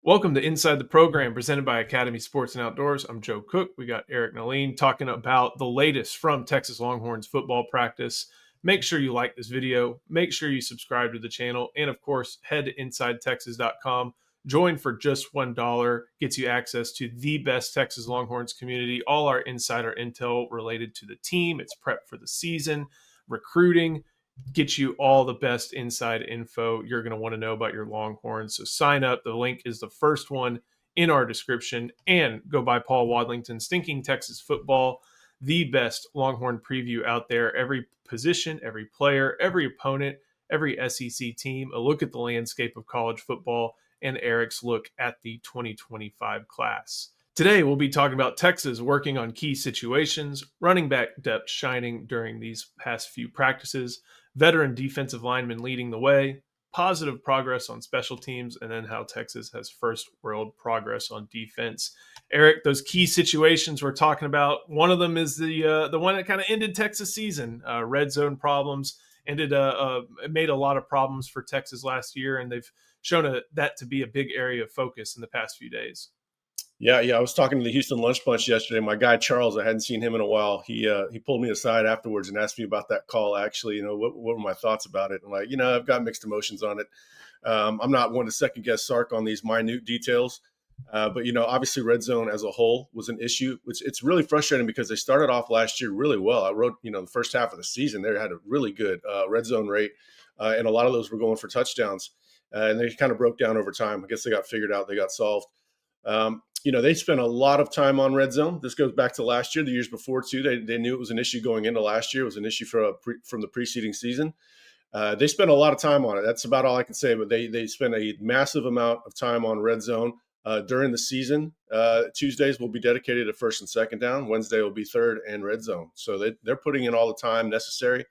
Welcome to Inside the Program, presented by Academy Sports and Outdoors. I'm Joe Cook. We got Eric Naleen talking about the latest from Texas Longhorns football practice. Make sure you like this video. Make sure you subscribe to the channel. And, of course, head to InsideTexas.com. Join for just $1. Gets you access to the best Texas Longhorns community. All our insider intel related to the team. It's prep for the season, recruiting. Get you all the best inside info you're going to want to know about your Longhorns. So sign up. The link is the first one in our description. And go by Paul Wadlington, Stinking Texas Football, the best Longhorn preview out there. Every position, every player, every opponent, every SEC team, a look at the landscape of college football, and Eric's look at the 2025 class. Today, we'll be talking about Texas working on key situations, running back depth shining during these past few practices, veteran defensive linemen leading the way, positive progress on special teams, and then how Texas has first world progress on defense. Eric, those key situations we're talking about, one of them is the one that kind of ended Texas season. Red zone problems made a lot of problems for Texas last year, and they've shown that to be a big area of focus in the past few days. Yeah. I was talking to the Houston Lunch Bunch yesterday. My guy Charles, I hadn't seen him in a while. He pulled me aside afterwards and asked me about that call. Actually, what were my thoughts about it? And I've got mixed emotions on it. I'm not one to second guess Sark on these minute details, but obviously red zone as a whole was an issue. It's really frustrating because they started off last year really well. I wrote the first half of the season they had a really good red zone rate, and a lot of those were going for touchdowns, and they kind of broke down over time. I guess they got figured out. They got solved. They spent a lot of time on red zone. This goes back to last year, the years before too. They knew it was an issue going into last year. It was an issue from the preceding season. They spent a lot of time on it. That's about all I can say. But they spent a massive amount of time on red zone during the season. Tuesdays will be dedicated to first and second down. Wednesday will be third and red zone. So they're putting in all the time necessary.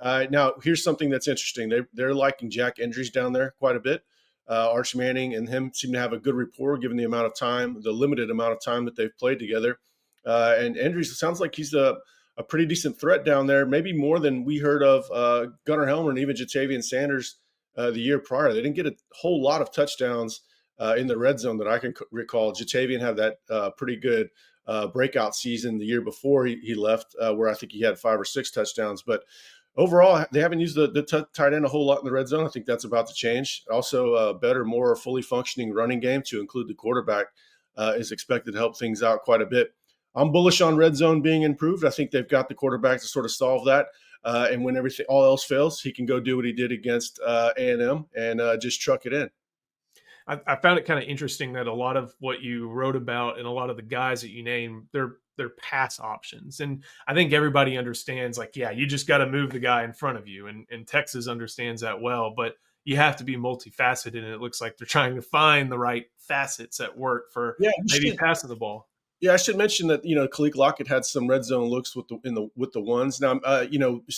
Now, here's something that's interesting. They're liking Jack Endries down there quite a bit. Arch Manning and him seem to have a good rapport given the amount of time, the limited amount of time that they've played together. And Endries sounds like he's a pretty decent threat down there, maybe more than we heard of Gunnar Helmer and even Jatavian Sanders the year prior. They didn't get a whole lot of touchdowns in the red zone that I can recall. Jatavian had that pretty good breakout season the year before he left, where I think he had 5 or 6 touchdowns. But overall, they haven't used the tight end a whole lot in the red zone. I think that's about to change. Also, a better, more fully functioning running game to include the quarterback is expected to help things out quite a bit. I'm bullish on red zone being improved. I think they've got the quarterback to sort of solve that. And when all else fails, he can go do what he did against A&M and just truck it in. I found it kind of interesting that a lot of what you wrote about and a lot of the guys that you named, they're pass options. And I think everybody understands, you just got to move the guy in front of you. And Texas understands that well, but you have to be multifaceted. And it looks like they're trying to find the right facets at work for maybe passing the ball. Yeah, I should mention that Khalid Lockett had some red zone looks with the ones. Now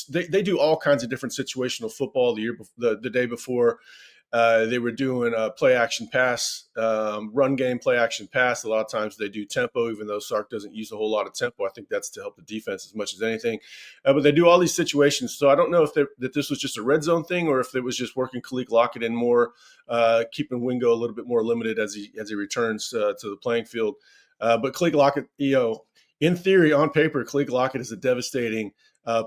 they do all kinds of different situational football. The day before they were doing a play action pass, run game play action pass. A lot of times they do tempo, even though Sark doesn't use a whole lot of tempo. I think that's to help the defense as much as anything. But they do all these situations. So I don't know if that this was just a red zone thing or if it was just working Khalid Lockett in more, keeping Wingo a little bit more limited as he returns to the playing field. But Khalid Lockett, in theory, on paper, Khalid Lockett is a devastating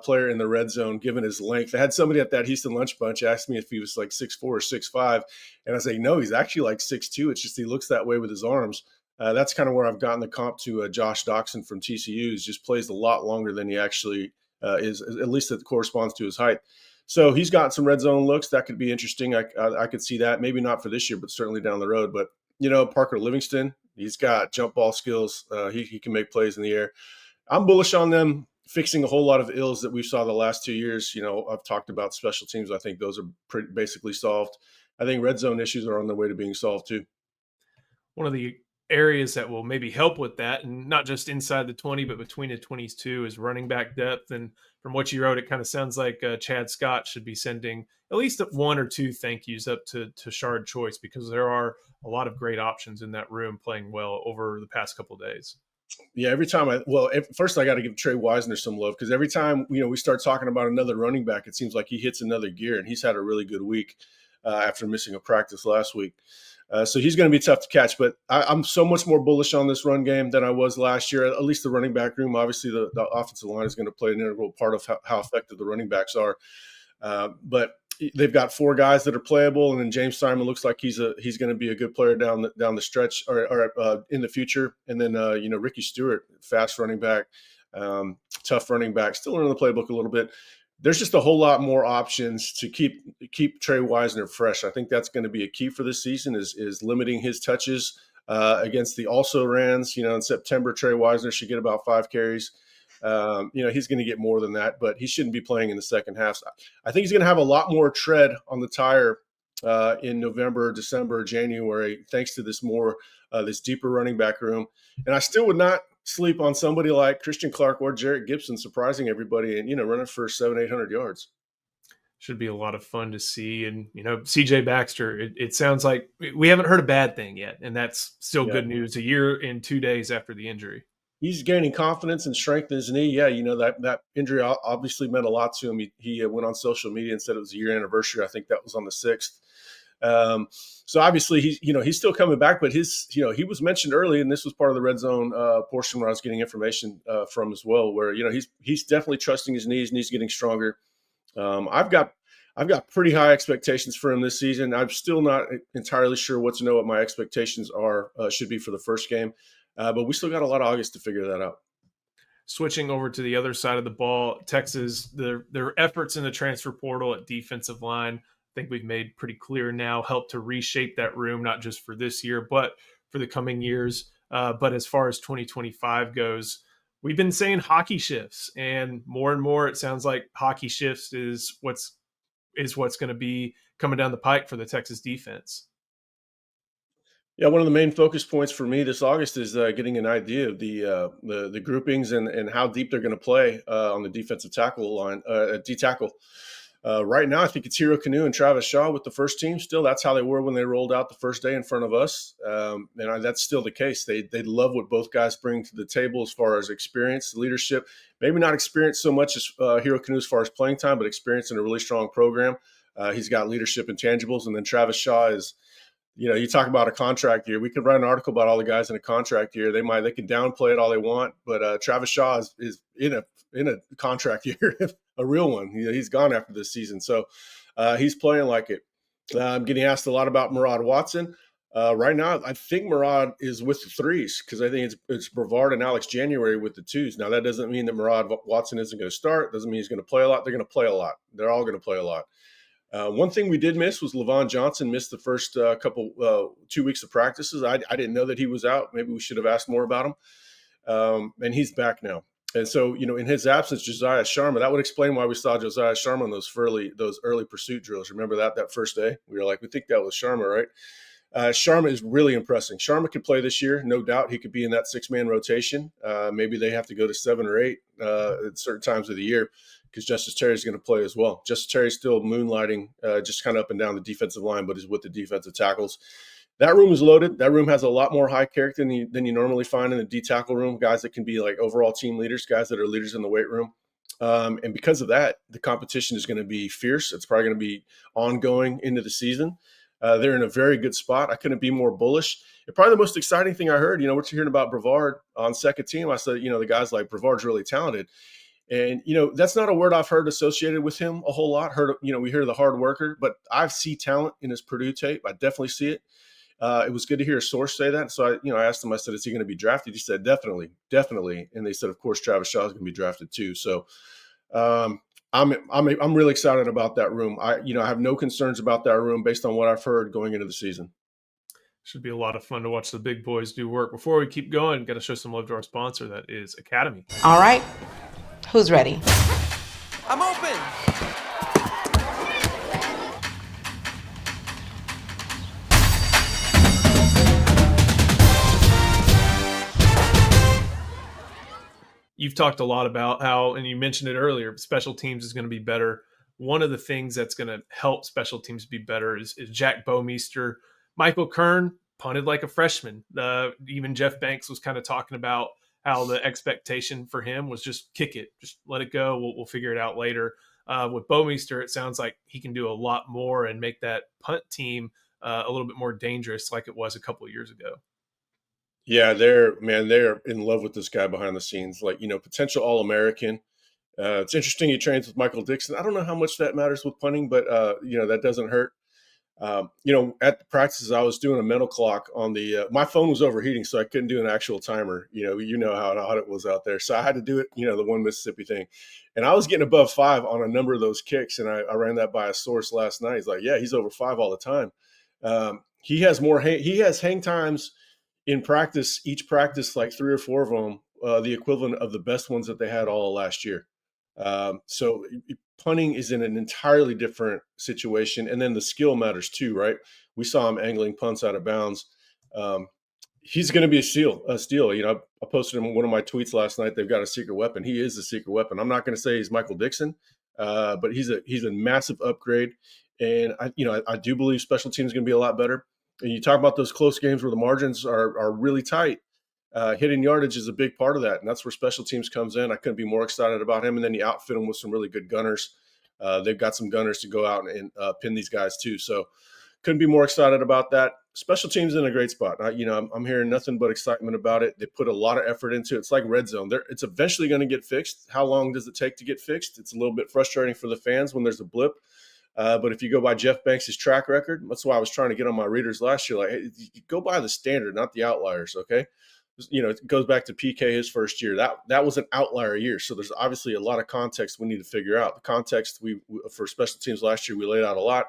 player in the red zone, given his length. I had somebody at that Houston Lunch Bunch ask me if he was like 6'4" or 6'5", and I say, no, he's actually like 6'2". It's just he looks that way with his arms. That's kind of where I've gotten the comp to Josh Doxson from TCU. He just plays a lot longer than he actually is, at least that corresponds to his height. So he's got some red zone looks. That could be interesting. I could see that. Maybe not for this year, but certainly down the road. But, Parker Livingston, he's got jump ball skills. He can make plays in the air. I'm bullish on them fixing a whole lot of ills that we saw the last 2 years. I've talked about special teams. I think those are basically solved. I think red zone issues are on their way to being solved too. One of the areas that will maybe help with that, and not just inside the 20, but between the 20s too, is running back depth. And from what you wrote, it kind of sounds like Chad Scott should be sending at least 1 or 2 thank yous up to Shard Choice, because there are a lot of great options in that room playing well over the past couple of days. Yeah, every time first I got to give Trey Wisner some love, because every time we start talking about another running back, it seems like he hits another gear, and he's had a really good week after missing a practice last week. So he's going to be tough to catch. But I'm so much more bullish on this run game than I was last year. At least the running back room. Obviously, the offensive line is going to play an integral part of how effective the running backs are. But they've got 4 guys that are playable, and then James Simon looks like he's going to be a good player down the stretch or in the future. And then Ricky Stewart, fast running back, tough running back, still learning the playbook a little bit. There's just a whole lot more options to keep Trey Wisner fresh. I think that's going to be a key for this season is limiting his touches against the also rans. In September, Trey Wisner should get about 5 carries. He's going to get more than that, but he shouldn't be playing in the second half. So I think he's going to have a lot more tread on the tire in November, December, January, thanks to this deeper running back room. And I still would not sleep on somebody like Christian Clark or Jarrett Gibson surprising everybody and running for 700-800 yards. Should be a lot of fun to see. And CJ Baxter, it sounds like we haven't heard a bad thing yet, and that's still good news a year and 2 days after the injury. He's gaining confidence and strength in his knee. Yeah, that injury obviously meant a lot to him. He went on social media and said it was a year anniversary. I think that was on the 6th. So obviously he's still coming back, but he was mentioned early, and this was part of the red zone portion where I was getting information from as well, where he's definitely trusting his knees and he's getting stronger. I've got pretty high expectations for him this season. I'm still not entirely sure what my expectations are should be for the first game, but we still got a lot of August to figure that out. Switching over to the other side of the ball, Texas, their efforts in the transfer portal at defensive line, I think we've made pretty clear now, help to reshape that room, not just for this year, but for the coming years. But as far as 2025 goes, we've been saying hockey shifts, and more it sounds like hockey shifts is what's going to be coming down the pike for the Texas defense. Yeah, one of the main focus points for me this August is getting an idea of the groupings and how deep they're going to play on the defensive tackle line, D tackle. Right now, I think it's Hero Canoe and Travis Shaw with the first team. Still, that's how they were when they rolled out the first day in front of us, and that's still the case. They love what both guys bring to the table as far as experience, leadership. Maybe not experience so much as Hero Canoe as far as playing time, but experience in a really strong program. He's got leadership intangibles, and then Travis Shaw is. You talk about a contract year. We could write an article about all the guys in a contract year. They can downplay it all they want, but Travis Shaw is in a contract year, a real one. He's gone after this season, so he's playing like it. I'm getting asked a lot about Murad Watson. Right now, I think Murad is with the 3s because I think it's Brevard and Alex January with the 2s. Now, that doesn't mean that Murad Watson isn't going to start. Doesn't mean he's going to play a lot. They're going to play a lot. They're all going to play a lot. One thing we did miss was Levon Johnson missed the first 2 weeks of practices. I didn't know that he was out. Maybe we should have asked more about him. And he's back now. And so, in his absence, Josiah Sharma, that would explain why we saw Josiah Sharma on those early pursuit drills. Remember that first day? We were like, we think that was Sharma, right? Sharma is really impressing. Sharma could play this year. No doubt he could be in that 6-man rotation. Maybe they have to go to 7 or 8 at certain times of the year, because Justice Terry is going to play as well. Justice Terry is still moonlighting just kind of up and down the defensive line, but is with the defensive tackles. That room is loaded. That room has a lot more high character than you normally find in the D tackle room, guys that can be like overall team leaders, guys that are leaders in the weight room. And because of that, the competition is going to be fierce. It's probably going to be ongoing into the season. They're in a very good spot. I couldn't be more bullish. And probably the most exciting thing I heard, we're hearing about Brevard on second team. I said, the guys like Brevard's really talented. And, that's not a word I've heard associated with him a whole lot. We hear the hard worker, but I see talent in his Purdue tape. I definitely see it. It was good to hear a source say that. So I asked him, I said, is he going to be drafted? He said, definitely. And they said, of course, Travis Shaw is going to be drafted too. So I'm really excited about that room. I have no concerns about that room based on what I've heard going into the season. Should be a lot of fun to watch the big boys do work. Before we keep going, got to show some love to our sponsor, that is Academy. All right. Who's ready? I'm open. You've talked a lot about how, and you mentioned it earlier, special teams is going to be better. One of the things that's going to help special teams be better is Jack Bomeister. Michael Kern punted like a freshman. Even Jeff Banks was kind of talking about how the expectation for him was just kick it, just let it go. We'll figure it out later. With Bomeister, it sounds like he can do a lot more and make that punt team a little bit more dangerous like it was a couple of years ago. Yeah, they're in love with this guy behind the scenes. Like, potential All-American. It's interesting he trains with Michael Dixon. I don't know how much that matters with punting, but that doesn't hurt. At the practices, I was doing a mental clock on the. My phone was overheating, so I couldn't do an actual timer. You know how hot it was out there, so I had to do it. The one Mississippi thing, and I was getting above 5 on a number of those kicks, and I ran that by a source last night. He's like, "Yeah, he's over 5 all the time." He has more. He has hang times in practice. Each practice, like 3 or 4 of them, the equivalent of the best ones that they had all last year. So punting is in an entirely different situation, and then the skill matters too, right? We saw him angling punts out of bounds. He's going to be a steal. I posted him in one of my tweets last night. They've got a secret weapon. He is a secret weapon. I'm not going to say he's Michael Dixon, but he's a massive upgrade. And I do believe special teams is going to be a lot better. And you talk about those close games where the margins are really tight. Hitting yardage is a big part of that, and that's where special teams comes in. I couldn't be more excited about him. And then you outfit him with some really good gunners. They've got some gunners to go out and pin these guys too. So couldn't be more excited about that. Special teams in a great spot. I'm hearing nothing but excitement about it. They put a lot of effort into it. It's like red zone. It's eventually going to get fixed. How long does it take to get fixed? It's a little bit frustrating for the fans when there's a blip. But if you go by Jeff Banks' track record, that's why I was trying to get on my readers last year. Like, hey, you go by the standard, not the outliers, okay? It goes back to PK his first year. That was an outlier year. So there's obviously a lot of context we need to figure out. The context we for special teams last year, we laid out a lot.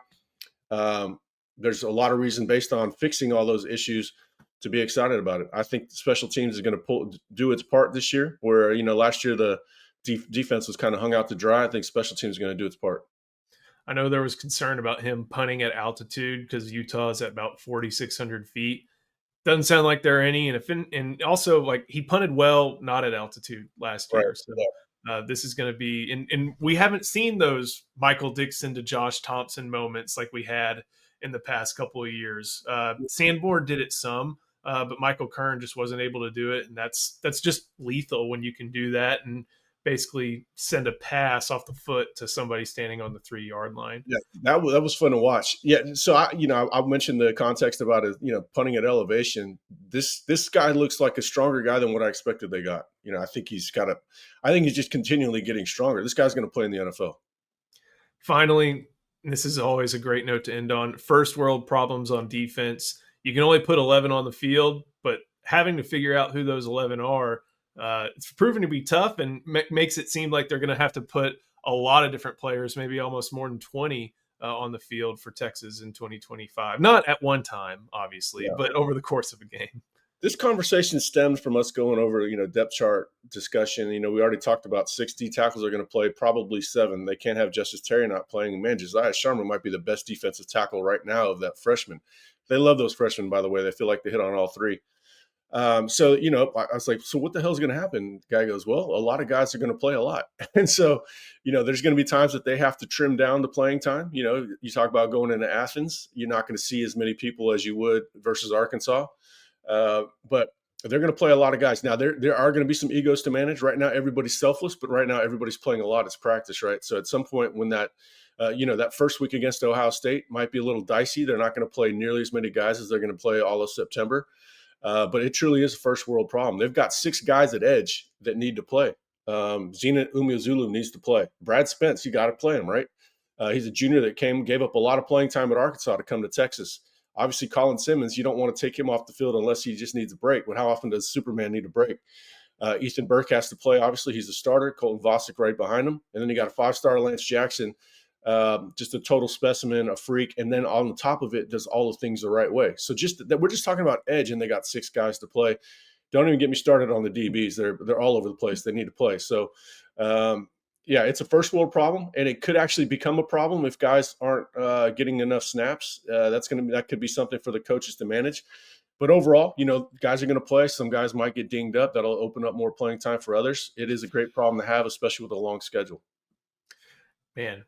There's a lot of reason based on fixing all those issues to be excited about it. I think special teams is going to do its part this year, where, last year the defense was kind of hung out to dry. I think special teams is going to do its part. I know there was concern about him punting at altitude because Utah is at about 4,600 feet. Doesn't sound like there are any. And also, like, he punted well, not at altitude last year. Right. So this is going to be, and we haven't seen those Michael Dixon to Josh Thompson moments like we had in the past couple of years. Sanborn did it some, but Michael Kern just wasn't able to do it. And that's just lethal when you can do that and basically send a pass off the foot to somebody standing on the 3-yard line. Yeah, that was fun to watch. Yeah, so I mentioned the context about it, punting at elevation. This guy looks like a stronger guy than what I expected they got. I think he's just continually getting stronger. This guy's going to play in the NFL. Finally, this is always a great note to end on. First world problems on defense. You can only put 11 on the field, but having to figure out who those 11 are, it's proven to be tough and makes it seem like they're going to have to put a lot of different players, maybe almost more than 20 on the field for Texas in 2025. Not at one time, obviously, but over the course of a game. This conversation stemmed from us going over, depth chart discussion. We already talked about 6 D tackles are going to play, probably 7. They can't have Justice Terry not playing. Man, Josiah Sharma might be the best defensive tackle right now of that freshman. They love those freshmen, by the way. They feel like they hit on all 3. So, I was like, so what the hell is going to happen? The guy goes, well, a lot of guys are going to play a lot. And so, there's going to be times that they have to trim down the playing time. You talk about going into Athens, you're not going to see as many people as you would versus Arkansas. But they're going to play a lot of guys. Now, there are going to be some egos to manage. Right now, everybody's selfless, but right now, everybody's playing a lot as practice, right? So at some point when that first week against Ohio State might be a little dicey. They're not going to play nearly as many guys as they're going to play all of September. But it truly is a first world problem. They've got 6 guys at edge that need to play. Zena Umeozulu needs to play. Brad Spence, you got to play him, right? He's a junior that gave up a lot of playing time at Arkansas to come to Texas. Obviously, Colin Simmons, you don't want to take him off the field unless he just needs a break. But how often does Superman need a break? Ethan Burke has to play. Obviously, he's a starter. Colton Vosick right behind him. And then you got a 5-star Lance Jackson, just a total specimen, a freak. And then on the top of it, does all the things the right way. So we're just talking about edge, and they got 6 guys to play. Don't even get me started on the DBs. They're all over the place. They need to play. So, it's a first world problem, and it could actually become a problem if guys aren't getting enough snaps. That could be something for the coaches to manage. But overall, guys are going to play. Some guys might get dinged up. That'll open up more playing time for others. It is a great problem to have, especially with a long schedule. Man,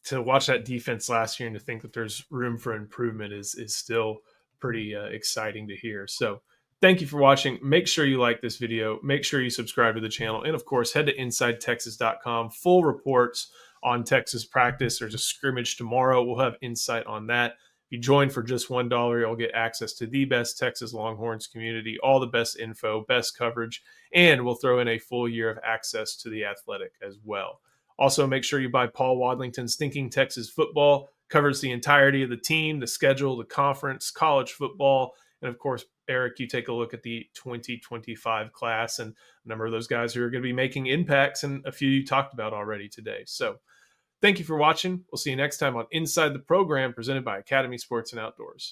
to watch that defense last year and to think that there's room for improvement is still pretty exciting to hear. So thank you for watching. Make sure you like this video. Make sure you subscribe to the channel. And, of course, head to InsideTexas.com. Full reports on Texas practice. There's a scrimmage tomorrow. We'll have insight on that. If you join for just $1, you'll get access to the best Texas Longhorns community, all the best info, best coverage, and we'll throw in a full year of access to the Athletic as well. Also, make sure you buy Paul Wadlington's Thinking Texas Football. Covers the entirety of the team, the schedule, the conference, college football, and of course, Eric, you take a look at the 2025 class and a number of those guys who are going to be making impacts, and a few you talked about already today. So thank you for watching. We'll see you next time on Inside the Program, presented by Academy Sports and Outdoors.